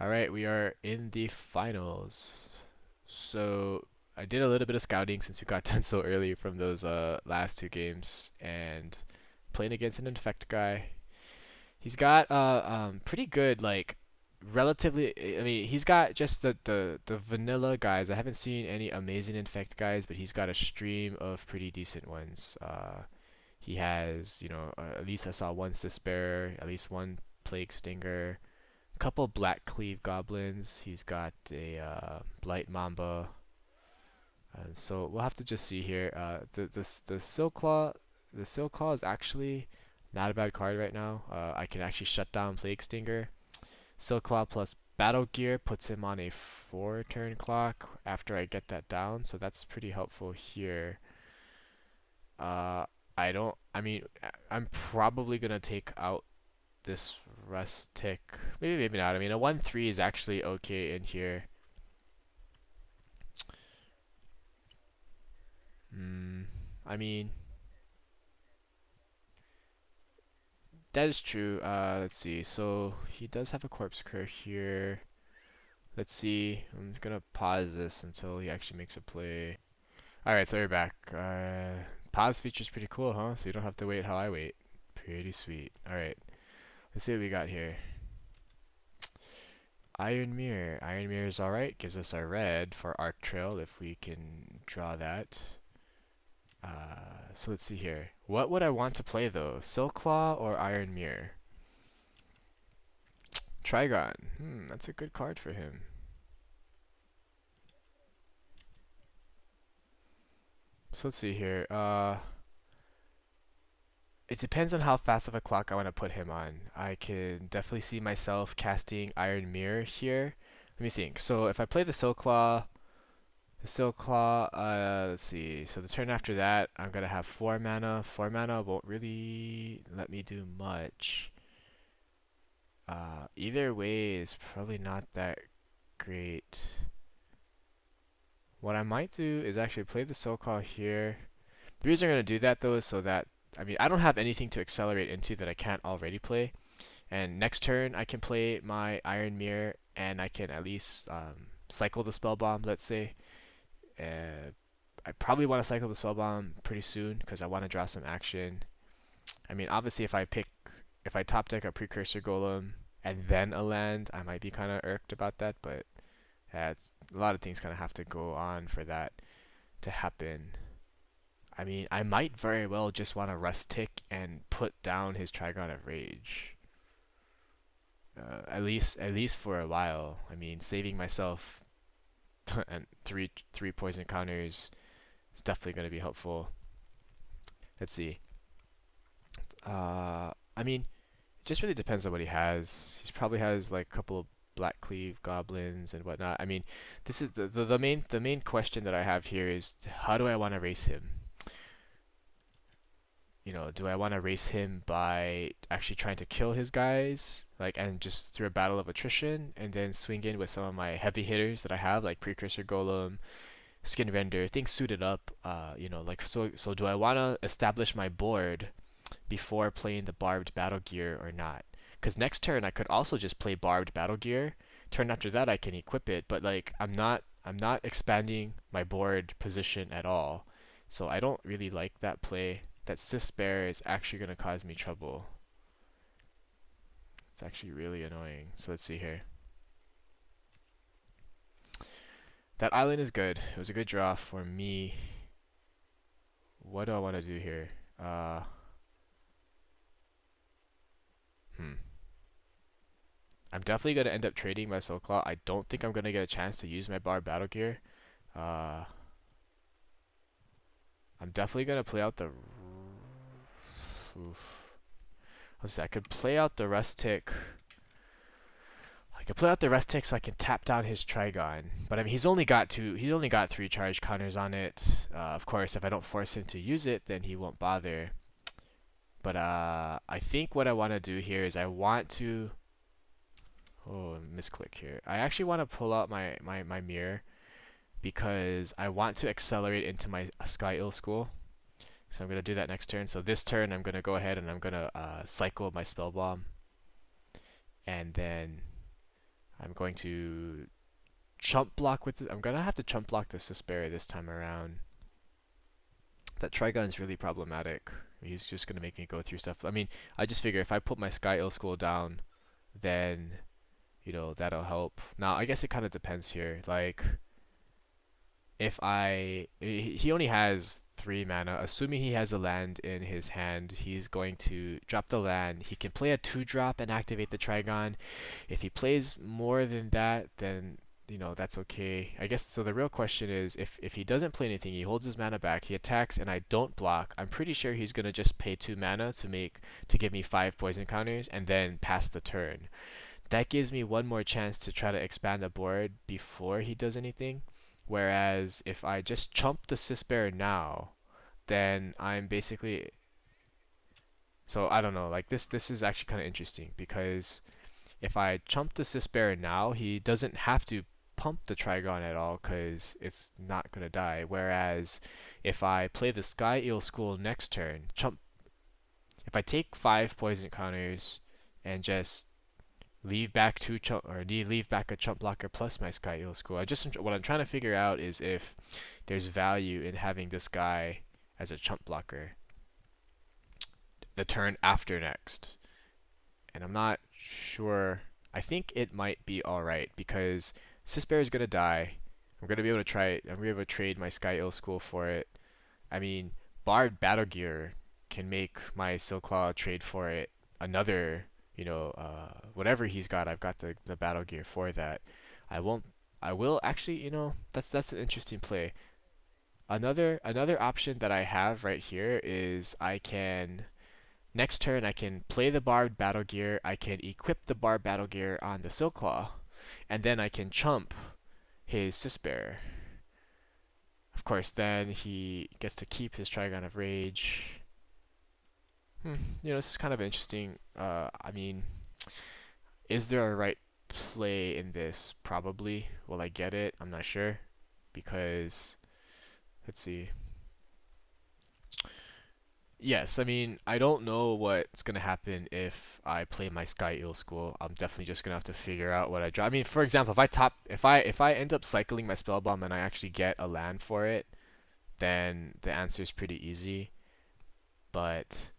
All right, we are in the finals. So I did a little bit of scouting since we got done so early from those last two games, and playing against an infect guy. He's got pretty good like relatively. I mean, he's got just the vanilla guys. I haven't seen any amazing infect guys, but he's got a stream of pretty decent ones. He has, at least I saw one Despair, at least one Plague Stinger, couple Black Cleave Goblins. He's got a Blight Mamba. So we'll have to just see here. The Silk Claw is actually not a bad card right now. I can actually shut down Plague Stinger. Silk Claw plus Battle Gear puts him on a 4-turn clock after I get that down, so that's pretty helpful here. Uh, I don't. I mean, I'm probably gonna take out this Rustic. Maybe not. I mean, a 1-3 is actually okay in here. Hmm. I mean, that is true. Let's see. So he does have a Corpse Cur here. Let's see. I'm gonna pause this until he actually makes a play. Alright, so we're back. Pause feature's pretty cool, huh? So you don't have to wait how I wait. Pretty sweet. Alright, let's see what we got here. Iron Mirror. Iron Mirror is alright. Gives us our red for Arc Trail if we can draw that. So let's see here. What would I want to play though? Silk Claw or Iron Mirror? Trigon. That's a good card for him. So let's see here. It depends on how fast of a clock I want to put him on. I can definitely see myself casting Iron Mirror here. Let me think. So if I play the Silk Claw, let's see. So the turn after that, I'm gonna have 4 mana. 4 mana won't really let me do much. Either way is probably not that great. What I might do is actually play the Silk Claw here. The reason I'm gonna do that though is so that I don't have anything to accelerate into that I can't already play. And next turn I can play my Iron Mirror and I can at least cycle the Spell Bomb, let's say. I probably want to cycle the Spell Bomb pretty soon because I want to draw some action. I mean, obviously if I top deck a Precursor Golem and then a land, I might be kind of irked about that, but a lot of things kind of have to go on for that to happen. I mean, I might very well just want to Rustic and put down his Trigon of Rage. At least for a while. I mean, saving myself and three poison counters is definitely going to be helpful. Let's see. I mean, it just really depends on what he has. He probably has like a couple of Black Cleave goblins and whatnot. I mean, this is the main question that I have here is how do I want to race him? Do I want to race him by actually trying to kill his guys, like, and just through a battle of attrition, and then swing in with some of my heavy hitters that I have, like Precursor Golem, Skin Render, things suited up. Like so. Do I want to establish my board before playing the Barbed Battle Gear or not? Because next turn I could also just play Barbed Battle Gear. Turn after that I can equip it, but like I'm not expanding my board position at all. So I don't really like that play. That Despair is actually going to cause me trouble. It's actually really annoying. So let's see here. That island is good. It was a good draw for me. What do I want to do here? Uh, hmm. I'm definitely going to end up trading my Soul Claw. I don't think I'm going to get a chance to use my Bar Battle Gear. Uh, I'm definitely going to play out the... Oof. Let's see, I could play out the Rustic. I could play out the Rustic so I can tap down his Trigon. But I mean, he's only got 3 charge counters on it. Of course, if I don't force him to use it, then he won't bother. But I think what I want to do here is I want to... Oh, misclick here. I actually want to pull out my mirror because I want to accelerate into my Sky-Ill School. So I'm going to do that next turn. So this turn, I'm going to go ahead and I'm going to cycle my Spell Bomb. And then I'm I'm going to chump block with it. I'm gonna have to chump block the Suspera this time around. That Trigon is really problematic. He's just gonna make me go through stuff. I mean, I just figure if I put my Sky Ill School down, then that'll help. Now, I guess it kind of depends here. Like, if he only has 3 mana. Assuming he has a land in his hand, he's going to drop the land. He can play a 2-drop and activate the Trigon. If he plays more than that, then that's okay. I guess so. The real question is if he doesn't play anything, he holds his mana back, he attacks, and I don't block. I'm pretty sure he's gonna just pay 2 mana to give me 5 poison counters and then pass the turn. That gives me one more chance to try to expand the board before he does anything. Whereas if I just chump the Suspera now, then I'm basically, so I don't know. Like this is actually kind of interesting because if I chump the Suspera now, he doesn't have to pump the Trigon at all because it's not gonna die. Whereas if I play the Sky Eel School next turn, if I take 5 poison counters and just leave back leave back a chump blocker plus my Sky Eel School. What I'm trying to figure out is if there's value in having this guy as a chump blocker the turn after next. And I'm not sure. I think it might be alright because Suspera is gonna die. I'm gonna be able to try it. I'm gonna be able to trade my Sky Ill School for it. I mean, Bard Battle Gear can make my Silclaw trade for it. Another, whatever he's got, I've got the Battle Gear for that. I will actually, that's an interesting play. Another option that I have right here is next turn I can play the Bard Battle Gear, I can equip the Bard Battle Gear on the Silclaw, and then I can chump his Suspera. Of course, then he gets to keep his Trigon of Rage. This is kind of interesting. I mean, is there a right play in this? Probably. Will I get it? I'm not sure. Because, let's see. Yes, I mean, I don't know what's gonna happen if I play my Sky Eel School. I'm definitely just gonna have to figure out what I draw. I mean, for example, if I end up cycling my Spell Bomb and I actually get a land for it, then the answer is pretty easy. But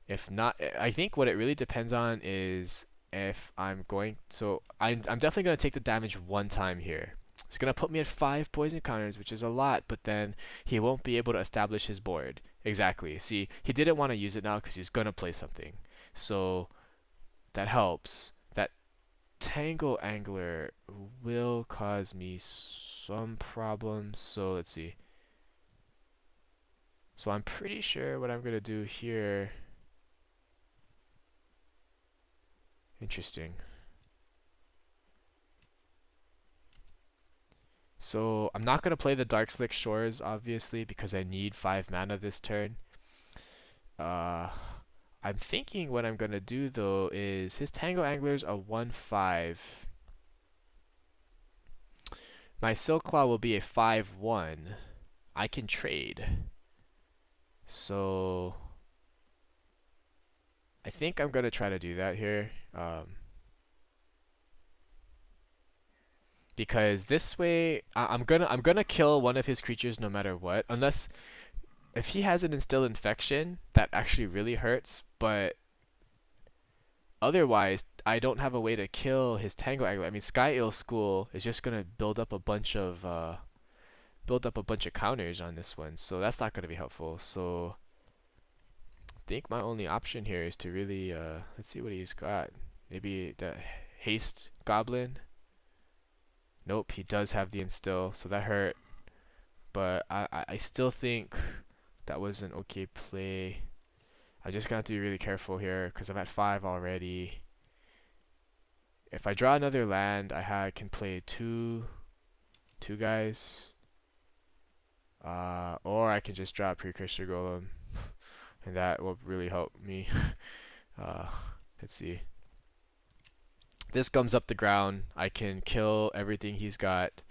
if not, I think what it really depends on is if I'm definitely gonna take the damage one time here. It's gonna put me at 5 poison counters, which is a lot, but then he won't be able to establish his board. Exactly. See, he didn't want to use it now because he's gonna play something. So that helps. That Tangle Angler will cause me some problems. So let's see. So I'm pretty sure what I'm gonna do here. Interesting. So I'm not gonna play the Darkslick Shores obviously because I need 5 mana this turn. I'm thinking what I'm gonna do though is his Tangle Angler's a 1/5. My Silclaw will be a 5/1. I can trade. So I think I'm gonna try to do that here. Because this way I'm gonna kill one of his creatures no matter what, unless if he has an Instill Infection that actually really hurts, but otherwise I don't have a way to kill his Tangle Angler. I mean, Sky Eel School is just gonna build up a bunch of counters on this one, so that's not gonna be helpful. So I think my only option here is to really let's see what he's got. Maybe the Haste Goblin. Nope, he does have the Instill, so that hurt. But I still think that was an okay play. I'm just gonna have to be really careful here because I'm at 5 already. If I draw another land, I can play two guys. Or I can just draw a Precursor Golem, and that will really help me. Let's see. This comes up the ground. I can kill everything he's got.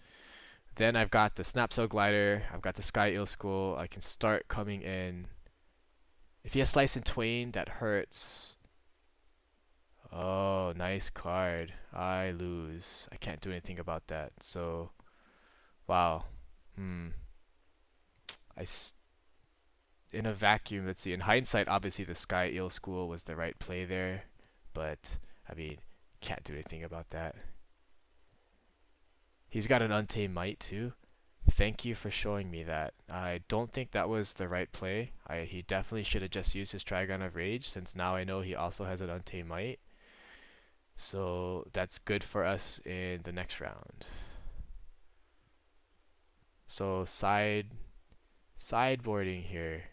Then I've got the Snapcell Glider. I've got the Sky Eel School. I can start coming in. If he has Slice in Twain, that hurts. Oh, nice card. I lose. I can't do anything about that. So, wow. Hmm. I s In a vacuum, let's see. In hindsight, obviously the Sky Eel School was the right play there, but I mean, can't do anything about that. He's got an Untamed Might too. Thank you for showing me that. I don't think that was the right play. He definitely should have just used his Trigon of Rage, since now I know he also has an Untamed Might. So that's good for us in the next round. So sideboarding here.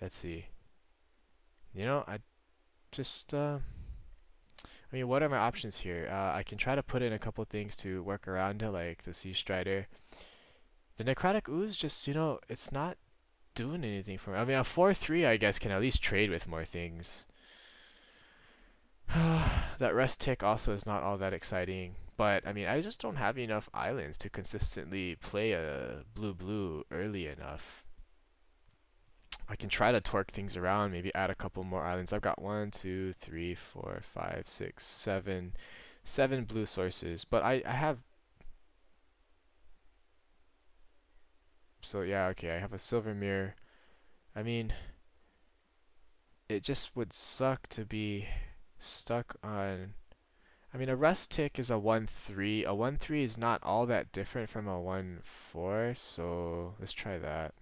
Let's see. I just I mean, what are my options here? I can try to put in a couple things to work around it, like the Sea Strider. The Necrotic Ooze just, it's not doing anything for me. I mean, a 4-3, I guess, can at least trade with more things. That Rest Tick also is not all that exciting. But, I mean, I just don't have enough islands to consistently play a blue-blue early enough. I can try to twerk things around, maybe add a couple more islands. I've got 1, 2, 3, 4, 5, 6, 7, 7 blue sources. But I have, so yeah, okay, I have a Silver Mirror. I mean, it just would suck to be stuck on. I mean, a Rest Tick is a 1-3. A 1-3 is not all that different from a 1-4, so let's try that.